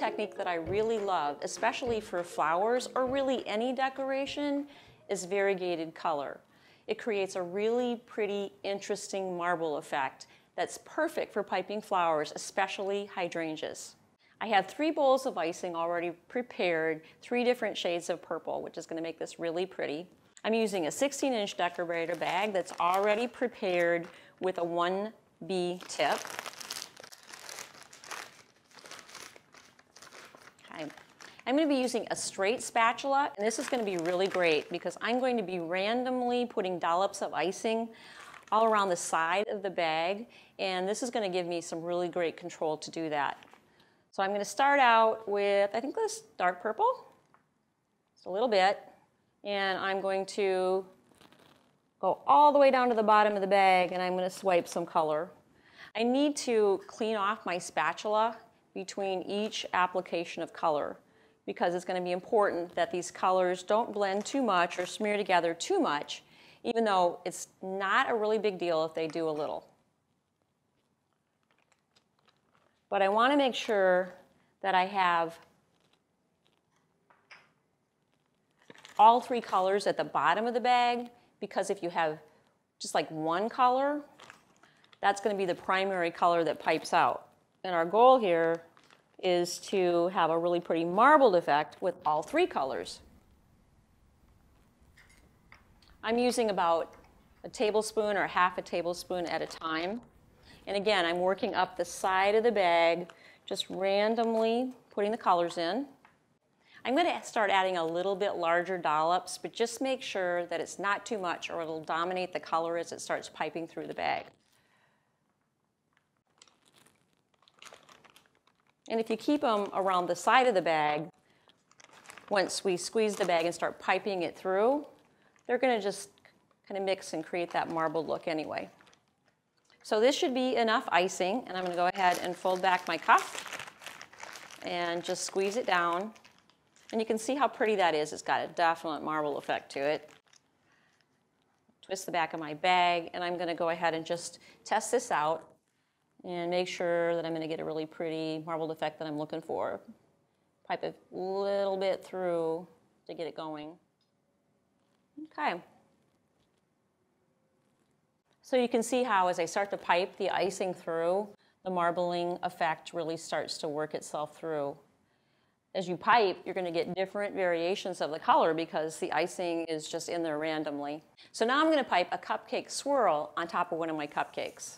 technique that I really love, especially for flowers or really any decoration, is variegated color. It creates a really pretty, interesting marble effect that's perfect for piping flowers, especially hydrangeas. I have 3 bowls of icing already prepared, 3 different shades of purple, which is going to make this really pretty. I'm using a 16-inch decorator bag that's already prepared with a 1B tip. Okay. I'm going to be using a straight spatula, and this is going to be really great because I'm going to be randomly putting dollops of icing all around the side of the bag, and this is going to give me some really great control to do that. So I'm going to start out with, I think this dark purple, just a little bit, and I'm going to go all the way down to the bottom of the bag, and I'm going to swipe some color. I need to clean off my spatula between each application of color because it's going to be important that these colors don't blend too much or smear together too much, even though it's not a really big deal if they do a little. But I want to make sure that I have all 3 colors at the bottom of the bag, because if you have just like one color, that's going to be the primary color that pipes out. And our goal here is to have a really pretty marbled effect with all 3 colors. I'm using about a tablespoon or half a tablespoon at a time. And again, I'm working up the side of the bag, just randomly putting the colors in. I'm going to start adding a little bit larger dollops, but just make sure that it's not too much or it'll dominate the color as it starts piping through the bag. And if you keep them around the side of the bag, once we squeeze the bag and start piping it through, they're going to just kind of mix and create that marbled look anyway. So this should be enough icing, and I'm going to go ahead and fold back my cup and just squeeze it down. And you can see how pretty that is. It's got a definite marble effect to it. Twist the back of my bag, and I'm going to go ahead and just test this out and make sure that I'm going to get a really pretty marbled effect that I'm looking for. Pipe a little bit through to get it going. Okay. So you can see how as I start to pipe the icing through, the marbling effect really starts to work itself through. As you pipe, you're going to get different variations of the color because the icing is just in there randomly. So now I'm going to pipe a cupcake swirl on top of one of my cupcakes.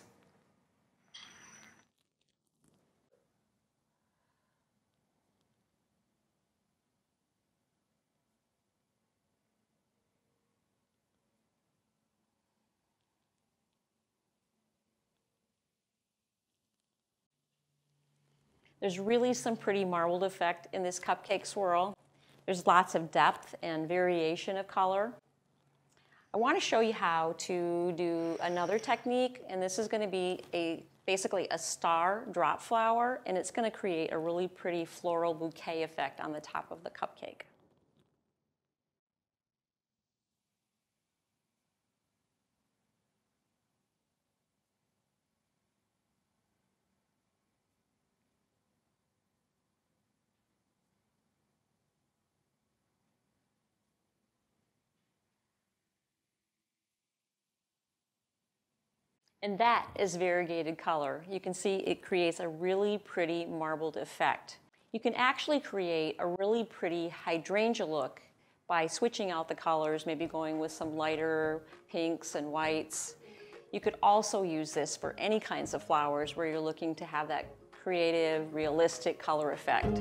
There's really some pretty marbled effect in this cupcake swirl. There's lots of depth and variation of color. I want to show you how to do another technique, and this is going to be basically a star drop flower, and it's going to create a really pretty floral bouquet effect on the top of the cupcake. And that is variegated color. You can see it creates a really pretty marbled effect. You can actually create a really pretty hydrangea look by switching out the colors, maybe going with some lighter pinks and whites. You could also use this for any kinds of flowers where you're looking to have that creative, realistic color effect.